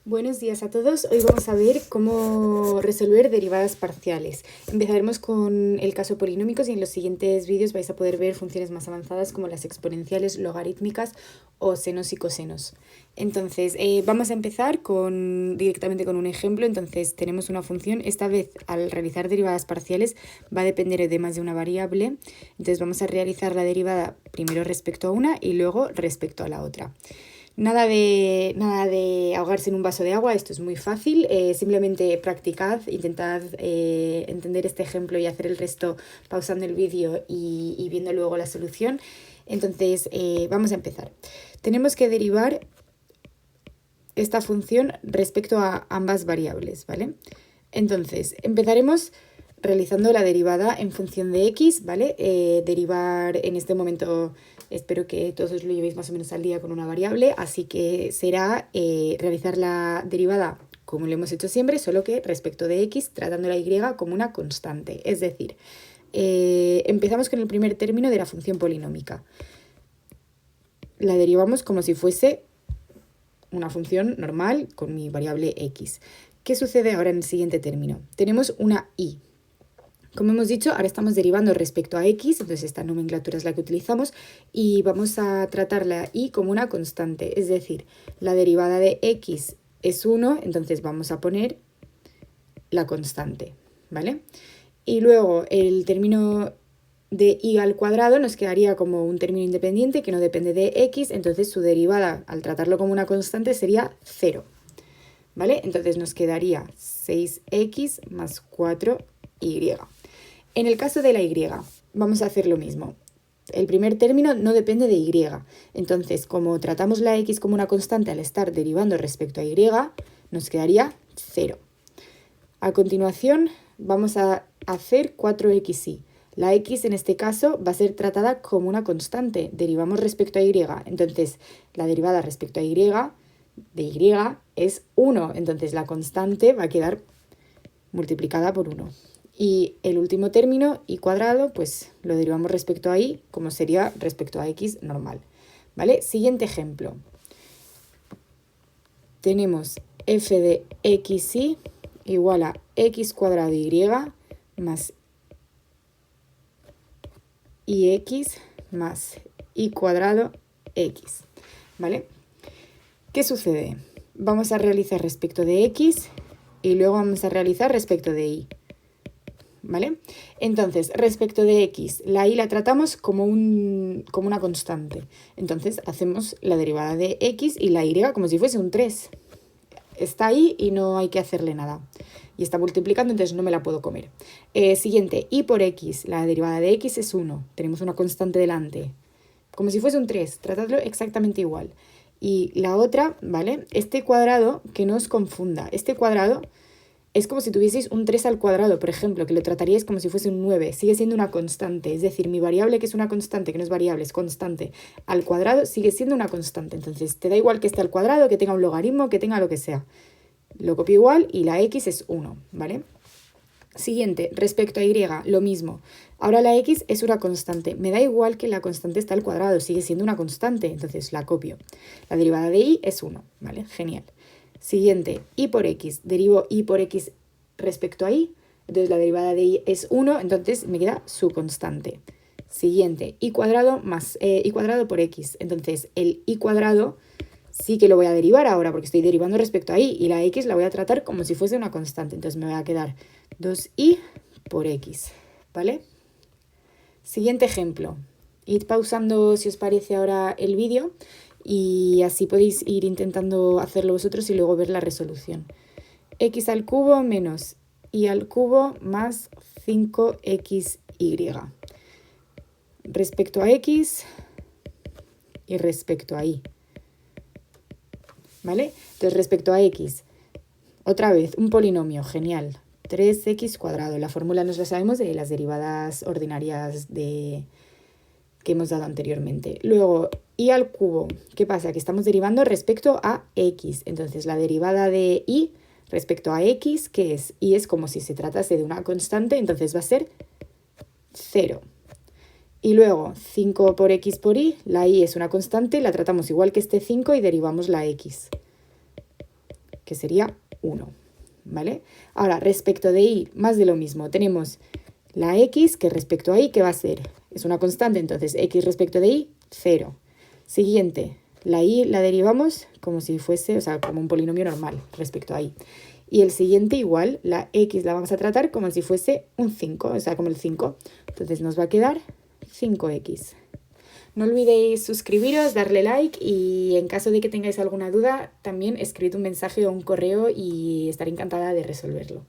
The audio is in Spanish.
Buenos días a todos. Hoy vamos a ver cómo resolver derivadas parciales. Empezaremos con el caso polinómicos y en los siguientes vídeos vais a poder ver funciones más avanzadas como las exponenciales, logarítmicas o senos y cosenos. Entonces, vamos a empezar directamente con un ejemplo. Entonces, tenemos una función. Esta vez, al realizar derivadas parciales, va a depender de más de una variable. Entonces, vamos a realizar la derivada primero respecto a una y luego respecto a la otra. Nada de ahogarse en un vaso de agua, esto es muy fácil, simplemente practicad, intentad entender este ejemplo y hacer el resto pausando el vídeo y viendo luego la solución. Entonces, vamos a empezar. Tenemos que derivar esta función respecto a ambas variables, ¿vale? Entonces, empezaremos realizando la derivada en función de x, ¿vale? Derivar en este momento, espero que todos lo llevéis más o menos al día con una variable, así que será realizar la derivada como lo hemos hecho siempre, solo que respecto de x, tratando la y como una constante. Es decir, empezamos con el primer término de la función polinómica. La derivamos como si fuese una función normal con mi variable x. ¿Qué sucede ahora en el siguiente término? Tenemos una y. Como hemos dicho, ahora estamos derivando respecto a x, entonces esta nomenclatura es la que utilizamos, y vamos a tratar la y como una constante, es decir, la derivada de x es 1, entonces vamos a poner la constante, ¿vale? Y luego el término de y al cuadrado nos quedaría como un término independiente que no depende de x, entonces su derivada al tratarlo como una constante sería 0, ¿vale? Entonces nos quedaría 6x más 4y. En el caso de la y, vamos a hacer lo mismo. El primer término no depende de y, entonces como tratamos la x como una constante al estar derivando respecto a y, nos quedaría 0. A continuación vamos a hacer 4xy. La x en este caso va a ser tratada como una constante, derivamos respecto a y, entonces la derivada respecto a y de y es 1, entonces la constante va a quedar multiplicada por 1. Y el último término, y cuadrado, pues lo derivamos respecto a y, como sería respecto a x normal. ¿Vale? Siguiente ejemplo. Tenemos f de xy igual a x cuadrado y más ix más y cuadrado x. ¿Vale? ¿Qué sucede? Vamos a realizar respecto de x y luego vamos a realizar respecto de y. ¿Vale? Entonces, respecto de x, la y la tratamos como una constante. Entonces, hacemos la derivada de x y la y como si fuese un 3. Está ahí y no hay que hacerle nada. Y está multiplicando, entonces no me la puedo comer. Siguiente, y por x, la derivada de x es 1. Tenemos una constante delante. Como si fuese un 3, tratadlo exactamente igual. Y la otra, ¿vale? Este cuadrado, que no os confunda, este cuadrado es como si tuvieseis un 3 al cuadrado, por ejemplo, que lo trataríais como si fuese un 9. Sigue siendo una constante, es decir, mi variable que es una constante, que no es variable, es constante, al cuadrado sigue siendo una constante. Entonces, te da igual que esté al cuadrado, que tenga un logaritmo, que tenga lo que sea. Lo copio igual y la x es 1, ¿vale? Siguiente, respecto a y, lo mismo. Ahora la x es una constante. Me da igual que la constante está al cuadrado, sigue siendo una constante, entonces la copio. La derivada de y es 1, ¿vale? Genial. Siguiente, y por x. Derivo y por x respecto a y. Entonces la derivada de y es 1, entonces me queda su constante. Siguiente, y cuadrado más y cuadrado por x. Entonces el y cuadrado sí que lo voy a derivar ahora porque estoy derivando respecto a y. Y la x la voy a tratar como si fuese una constante. Entonces me va a quedar 2y por x. ¿Vale? Siguiente ejemplo. Id pausando si os parece ahora el vídeo y así podéis ir intentando hacerlo vosotros y luego ver la resolución. X al cubo menos y al cubo más 5xy. Respecto a x y respecto a y. ¿Vale? Entonces respecto a x, otra vez, un polinomio, genial. 3x cuadrado. La fórmula nos la sabemos de las derivadas ordinarias que hemos dado anteriormente. Luego, y al cubo. ¿Qué pasa? Que estamos derivando respecto a x. Entonces, la derivada de y respecto a x, ¿qué es? Y es como si se tratase de una constante, entonces va a ser 0. Y luego, 5 por x por y, la y es una constante, la tratamos igual que este 5 y derivamos la x. que sería 1, ¿vale? Ahora, respecto de y, más de lo mismo. Tenemos la x, que respecto a y, ¿qué va a ser? Es una constante, entonces x respecto de y, 0. Siguiente, la y la derivamos como si fuese, o sea, como un polinomio normal respecto a y. Y el siguiente igual, la x la vamos a tratar como si fuese un 5, o sea, como el 5. Entonces nos va a quedar 5x. No olvidéis suscribiros, darle like y en caso de que tengáis alguna duda, también escribid un mensaje o un correo y estaré encantada de resolverlo.